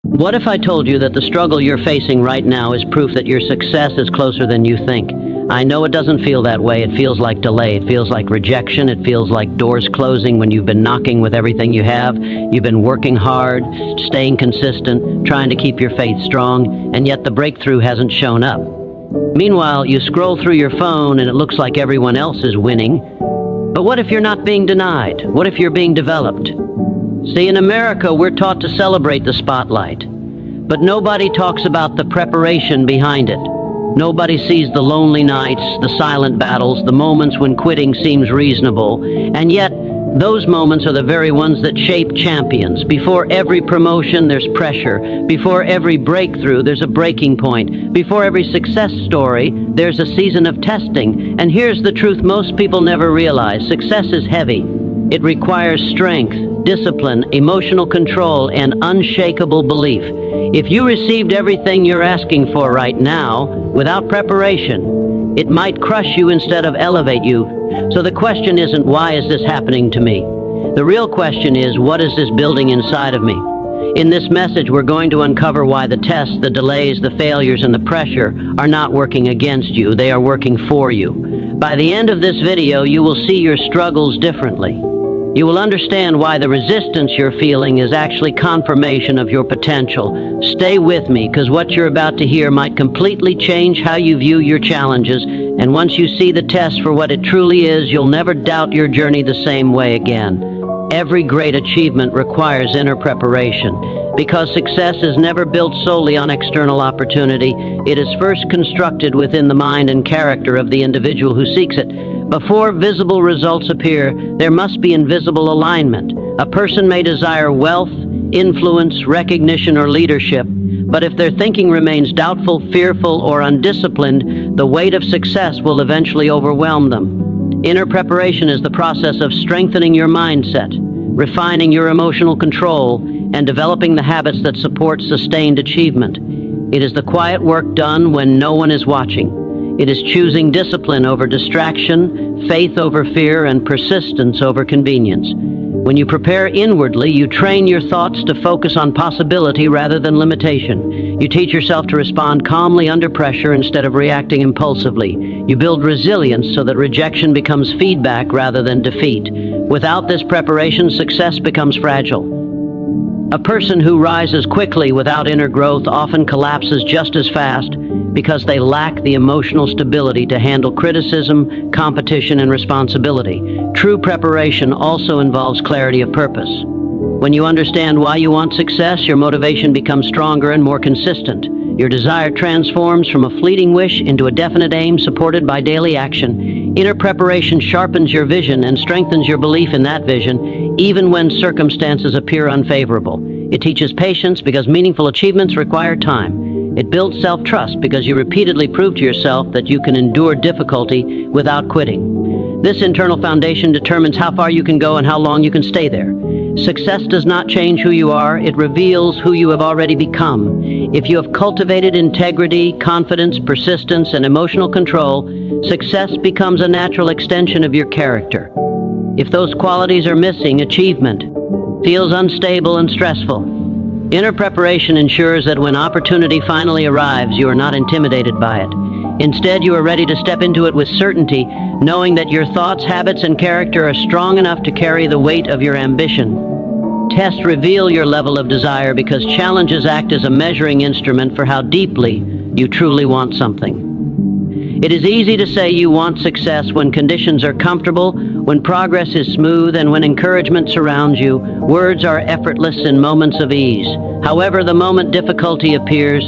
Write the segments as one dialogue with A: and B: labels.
A: What if I told you that the struggle you're facing right now is proof that your success is closer than you think? I know it doesn't feel that way. It feels like delay. It feels like rejection. It feels like doors closing when you've been knocking with everything you have. You've been working hard, staying consistent, trying to keep your faith strong, and yet the breakthrough hasn't shown up. Meanwhile, you scroll through your phone and it looks like everyone else is winning. But what if you're not being denied? What if you're being developed? See, in America, we're taught to celebrate the spotlight, but nobody talks about the preparation behind it. Nobody sees the lonely nights, the silent battles, the moments when quitting seems reasonable, and yet those moments are the very ones that shape champions. Before every promotion, there's pressure. Before every breakthrough, there's a breaking point. Before every success story, there's a season of testing. And here's the truth most people never realize. Success is heavy. It requires strength, discipline, emotional control, and unshakable belief. If you received everything you're asking for right now without preparation, it might crush you instead of elevate you. So the question isn't, why is this happening to me? The real question is, what is this building inside of me? In this message, we're going to uncover why the tests, the delays, the failures, and the pressure are not working against you. They are working for you. By the end of this video, you will see your struggles differently. You will understand why the resistance you're feeling is actually confirmation of your potential. Stay with me, because what you're about to hear might completely change how you view your challenges, and once you see the test for what it truly is, you'll never doubt your journey the same way again. Every great achievement requires inner preparation, because success is never built solely on external opportunity. It is first constructed within the mind and character of the individual who seeks it. Before visible results appear, there must be invisible alignment. A person may desire wealth, influence, recognition, or leadership, but if their thinking remains doubtful, fearful, or undisciplined, the weight of success will eventually overwhelm them. Inner preparation is the process of strengthening your mindset, refining your emotional control, and developing the habits that support sustained achievement. It is the quiet work done when no one is watching. It is choosing discipline over distraction, faith over fear, and persistence over convenience. When you prepare inwardly, you train your thoughts to focus on possibility rather than limitation. You teach yourself to respond calmly under pressure instead of reacting impulsively. You build resilience so that rejection becomes feedback rather than defeat. Without this preparation, success becomes fragile. A person who rises quickly without inner growth often collapses just as fast because they lack the emotional stability to handle criticism, competition, and responsibility. True preparation also involves clarity of purpose. When you understand why you want success, your motivation becomes stronger and more consistent. Your desire transforms from a fleeting wish into a definite aim supported by daily action. Inner preparation sharpens your vision and strengthens your belief in that vision, even when circumstances appear unfavorable. It teaches patience because meaningful achievements require time. It builds self-trust because you repeatedly prove to yourself that you can endure difficulty without quitting. This internal foundation determines how far you can go and how long you can stay there. Success does not change who you are, it reveals who you have already become. If you have cultivated integrity, confidence, persistence, and emotional control, success becomes a natural extension of your character. If those qualities are missing, achievement feels unstable and stressful. Inner preparation ensures that when opportunity finally arrives, you are not intimidated by it. Instead, you are ready to step into it with certainty, knowing that your thoughts, habits, and character are strong enough to carry the weight of your ambition. Tests reveal your level of desire because challenges act as a measuring instrument for how deeply you truly want something. It is easy to say you want success when conditions are comfortable, when progress is smooth, and when encouragement surrounds you. Words are effortless in moments of ease. However, the moment difficulty appears,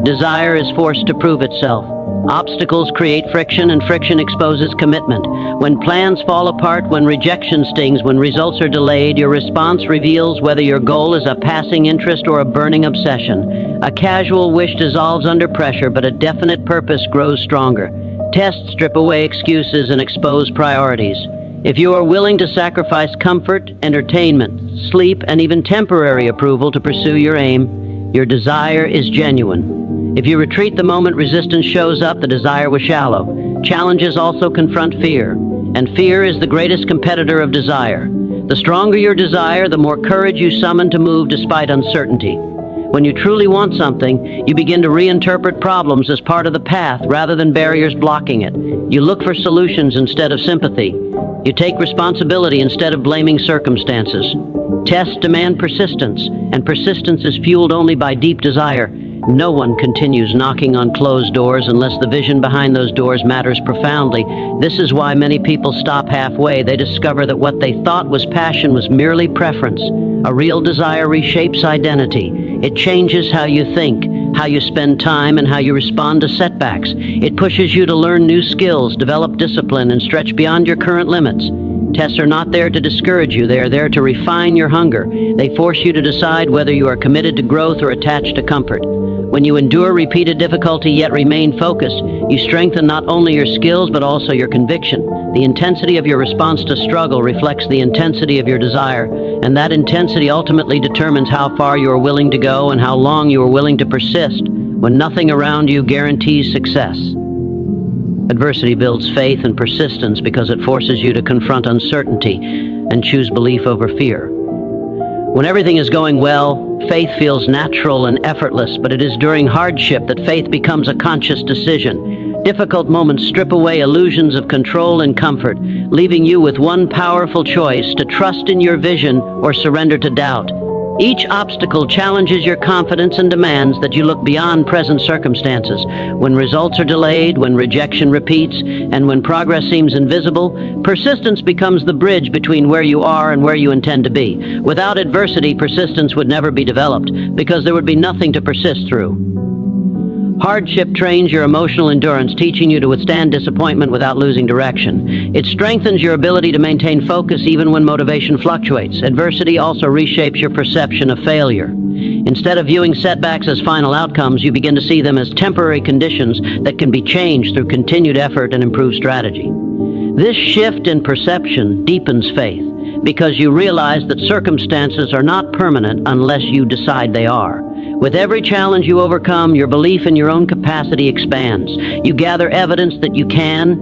A: desire is forced to prove itself. Obstacles create friction, and friction exposes commitment. When plans fall apart, when rejection stings, when results are delayed, your response reveals whether your goal is a passing interest or a burning obsession. A casual wish dissolves under pressure, but a definite purpose grows stronger. Tests strip away excuses and expose priorities. If you are willing to sacrifice comfort, entertainment, sleep, and even temporary approval to pursue your aim, your desire is genuine. If you retreat the moment resistance shows up, the desire was shallow. Challenges also confront fear, and fear is the greatest competitor of desire. The stronger your desire, the more courage you summon to move despite uncertainty. When you truly want something, you begin to reinterpret problems as part of the path rather than barriers blocking it. You look for solutions instead of sympathy. You take responsibility instead of blaming circumstances. Tests demand persistence, and persistence is fueled only by deep desire. No one continues knocking on closed doors unless the vision behind those doors matters profoundly. This is why many people stop halfway. They discover that what they thought was passion was merely preference. A real desire reshapes identity. It changes how you think, how you spend time, and how you respond to setbacks. It pushes you to learn new skills, develop discipline, and stretch beyond your current limits. Tests are not there to discourage you. They are there to refine your hunger. They force you to decide whether you are committed to growth or attached to comfort. When you endure repeated difficulty yet remain focused, you strengthen not only your skills but also your conviction. The intensity of your response to struggle reflects the intensity of your desire, and that intensity ultimately determines how far you are willing to go and how long you are willing to persist when nothing around you guarantees success. Adversity builds faith and persistence because it forces you to confront uncertainty and choose belief over fear. When everything is going well, faith feels natural and effortless, but it is during hardship that faith becomes a conscious decision. Difficult moments strip away illusions of control and comfort, leaving you with one powerful choice: to trust in your vision or surrender to doubt. Each obstacle challenges your confidence and demands that you look beyond present circumstances. When results are delayed, when rejection repeats, and when progress seems invisible, persistence becomes the bridge between where you are and where you intend to be. Without adversity, persistence would never be developed, because there would be nothing to persist through. Hardship trains your emotional endurance, teaching you to withstand disappointment without losing direction. It strengthens your ability to maintain focus even when motivation fluctuates. Adversity also reshapes your perception of failure. Instead of viewing setbacks as final outcomes, you begin to see them as temporary conditions that can be changed through continued effort and improved strategy. This shift in perception deepens faith, because you realize that circumstances are not permanent unless you decide they are. With every challenge you overcome, your belief in your own capacity expands. You gather evidence that you can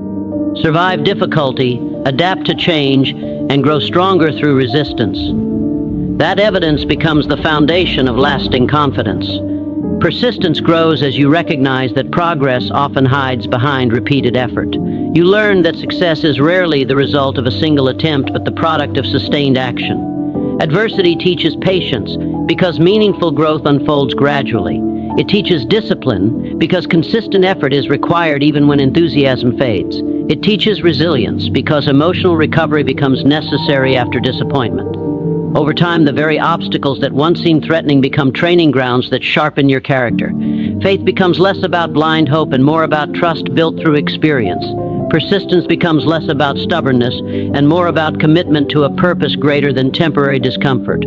A: survive difficulty, adapt to change, and grow stronger through resistance. That evidence becomes the foundation of lasting confidence. Persistence grows as you recognize that progress often hides behind repeated effort. You learn that success is rarely the result of a single attempt, but the product of sustained action. Adversity teaches patience, because meaningful growth unfolds gradually. It teaches discipline, because consistent effort is required even when enthusiasm fades. It teaches resilience, because emotional recovery becomes necessary after disappointment. Over time, the very obstacles that once seemed threatening become training grounds that sharpen your character. Faith becomes less about blind hope and more about trust built through experience. Persistence becomes less about stubbornness and more about commitment to a purpose greater than temporary discomfort.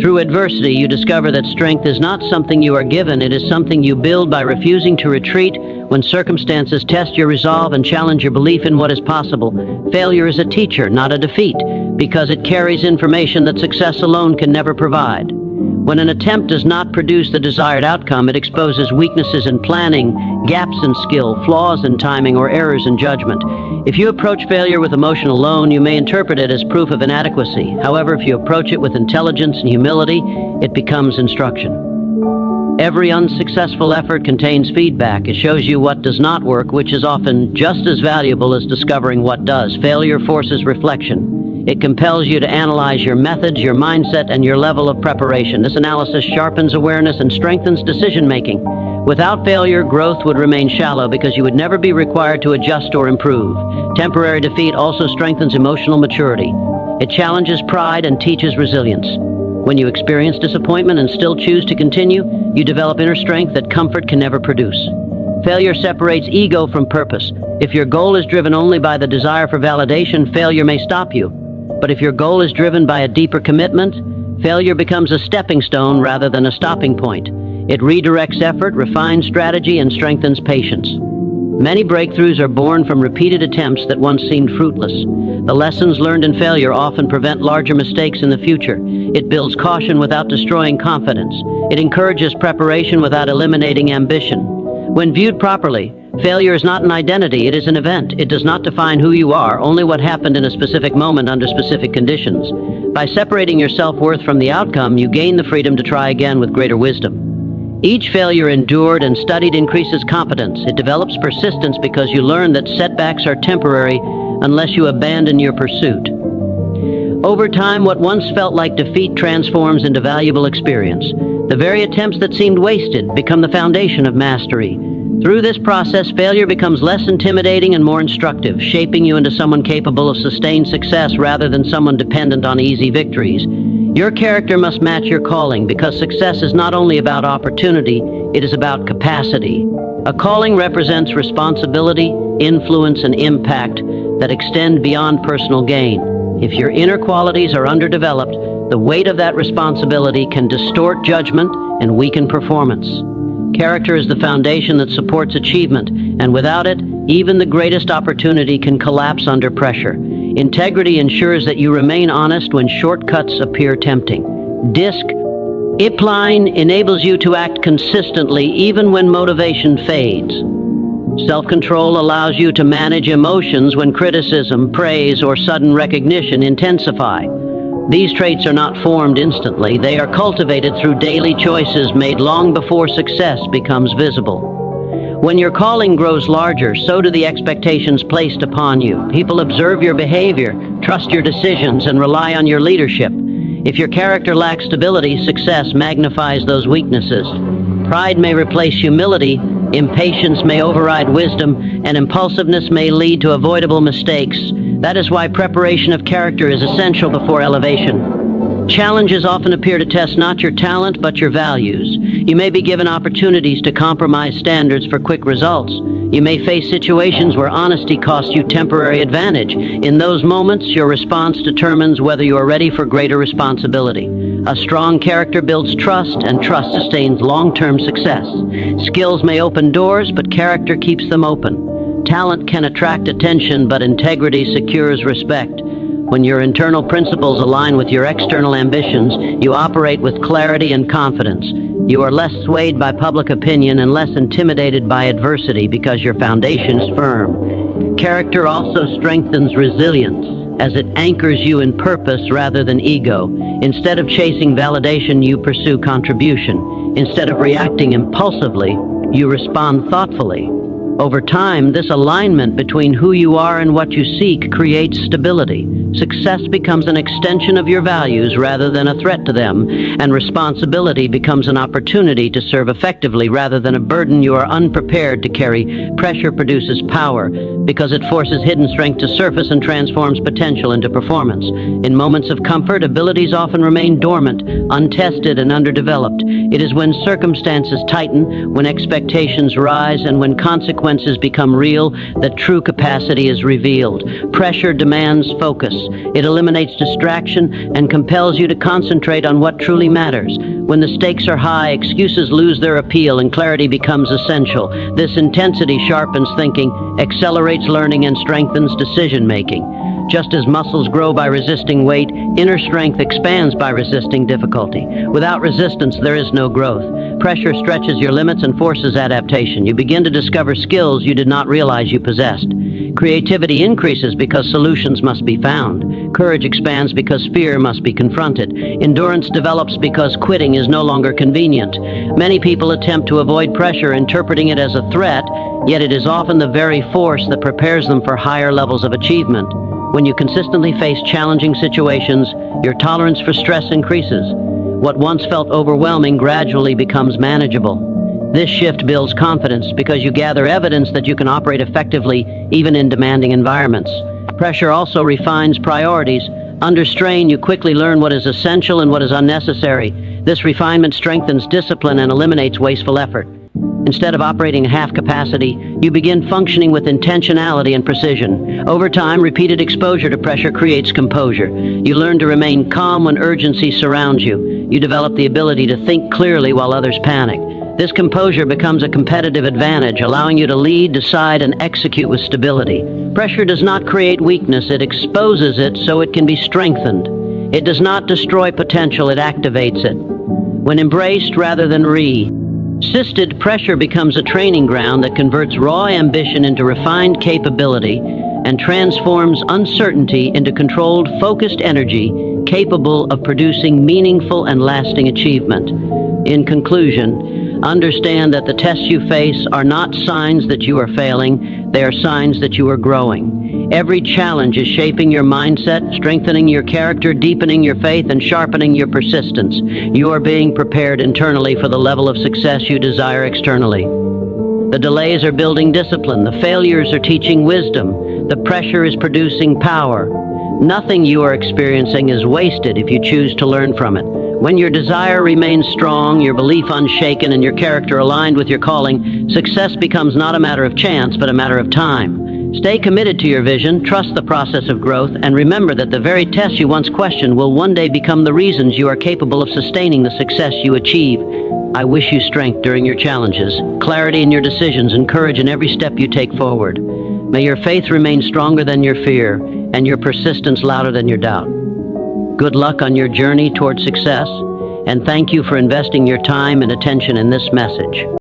A: Through adversity, you discover that strength is not something you are given, it is something you build by refusing to retreat when circumstances test your resolve and challenge your belief in what is possible. Failure is a teacher, not a defeat, because it carries information that success alone can never provide. When an attempt does not produce the desired outcome, it exposes weaknesses in planning, gaps in skill, flaws in timing, or errors in judgment. If you approach failure with emotion alone, you may interpret it as proof of inadequacy. However, if you approach it with intelligence and humility, it becomes instruction. Every unsuccessful effort contains feedback. It shows you what does not work, which is often just as valuable as discovering what does. Failure forces reflection. It compels you to analyze your methods, your mindset, and your level of preparation. This analysis sharpens awareness and strengthens decision-making. Without failure, growth would remain shallow because you would never be required to adjust or improve. Temporary defeat also strengthens emotional maturity. It challenges pride and teaches resilience. When you experience disappointment and still choose to continue, you develop inner strength that comfort can never produce. Failure separates ego from purpose. If your goal is driven only by the desire for validation, failure may stop you. But if your goal is driven by a deeper commitment, failure becomes a stepping stone rather than a stopping point. It redirects effort, refines strategy, and strengthens patience. Many breakthroughs are born from repeated attempts that once seemed fruitless. The lessons learned in failure often prevent larger mistakes in the future. It builds caution without destroying confidence. It encourages preparation without eliminating ambition. When viewed properly, failure is not an identity, it is an event. It does not define who you are, only what happened in a specific moment under specific conditions. By separating your self-worth from the outcome, you gain the freedom to try again with greater wisdom. Each failure endured and studied increases competence. It develops persistence because you learn that setbacks are temporary unless you abandon your pursuit. Over time, what once felt like defeat transforms into valuable experience. The very attempts that seemed wasted become the foundation of mastery. Through this process, failure becomes less intimidating and more instructive, shaping you into someone capable of sustained success rather than someone dependent on easy victories. Your character must match your calling because success is not only about opportunity, it is about capacity. A calling represents responsibility, influence, and impact that extend beyond personal gain. If your inner qualities are underdeveloped, the weight of that responsibility can distort judgment and weaken performance. Character is the foundation that supports achievement, and without it, even the greatest opportunity can collapse under pressure. Integrity ensures that you remain honest when shortcuts appear tempting. Discipline enables you to act consistently even when motivation fades. Self-control allows you to manage emotions when criticism, praise, or sudden recognition intensify. These traits are not formed instantly. They are cultivated through daily choices made long before success becomes visible. When your calling grows larger, so do the expectations placed upon you. People observe your behavior, trust your decisions, and rely on your leadership. If your character lacks stability, success magnifies those weaknesses. Pride may replace humility, impatience may override wisdom, and impulsiveness may lead to avoidable mistakes. That is why preparation of character is essential before elevation. Challenges often appear to test not your talent, but your values. You may be given opportunities to compromise standards for quick results. You may face situations where honesty costs you temporary advantage. In those moments, your response determines whether you are ready for greater responsibility. A strong character builds trust, and trust sustains long-term success. Skills may open doors, but character keeps them open. Talent can attract attention, but integrity secures respect. When your internal principles align with your external ambitions, you operate with clarity and confidence. You are less swayed by public opinion and less intimidated by adversity because your foundation is firm. Character also strengthens resilience, as it anchors you in purpose rather than ego. Instead of chasing validation, you pursue contribution. Instead of reacting impulsively, you respond thoughtfully. Over time, this alignment between who you are and what you seek creates stability. Success becomes an extension of your values rather than a threat to them, and responsibility becomes an opportunity to serve effectively rather than a burden you are unprepared to carry. Pressure produces power because it forces hidden strength to surface and transforms potential into performance. In moments of comfort, abilities often remain dormant, untested, and underdeveloped. It is when circumstances tighten, when expectations rise, and when consequences become real that true capacity is revealed. Pressure demands focus. It eliminates distraction and compels you to concentrate on what truly matters. When the stakes are high, excuses lose their appeal and clarity becomes essential. This intensity sharpens thinking, accelerates learning, and strengthens decision-making. Just as muscles grow by resisting weight, inner strength expands by resisting difficulty. Without resistance, there is no growth. Pressure stretches your limits and forces adaptation. You begin to discover skills you did not realize you possessed. Creativity increases because solutions must be found. Courage expands because fear must be confronted. Endurance develops because quitting is no longer convenient. Many people attempt to avoid pressure, interpreting it as a threat, yet it is often the very force that prepares them for higher levels of achievement. When you consistently face challenging situations, your tolerance for stress increases. What once felt overwhelming gradually becomes manageable. This shift builds confidence because you gather evidence that you can operate effectively even in demanding environments. Pressure also refines priorities. Under strain, you quickly learn what is essential and what is unnecessary. This refinement strengthens discipline and eliminates wasteful effort. Instead of operating at half capacity, you begin functioning with intentionality and precision. Over time, repeated exposure to pressure creates composure. You learn to remain calm when urgency surrounds you. You develop the ability to think clearly while others panic. This composure becomes a competitive advantage, allowing you to lead, decide, and execute with stability. Pressure does not create weakness, it exposes it so it can be strengthened. It does not destroy potential, it activates it. When embraced rather than resisted, pressure becomes a training ground that converts raw ambition into refined capability and transforms uncertainty into controlled, focused energy capable of producing meaningful and lasting achievement. In conclusion, Understand that the tests you face are not signs that you are failing, they are signs that you are growing. Every challenge is shaping your mindset, strengthening your character, deepening your faith, and sharpening your persistence. You are being prepared internally for the level of success you desire externally. The delays are building discipline, the failures are teaching wisdom, the pressure is producing power. Nothing you are experiencing is wasted if you choose to learn from it. When your desire remains strong, your belief unshaken, and your character aligned with your calling, success becomes not a matter of chance, but a matter of time. Stay committed to your vision, trust the process of growth, and remember that the very tests you once questioned will one day become the reasons you are capable of sustaining the success you achieve. I wish you strength during your challenges, clarity in your decisions, and courage in every step you take forward. May your faith remain stronger than your fear, and your persistence louder than your doubt. Good luck on your journey toward success, and thank you for investing your time and attention in this message.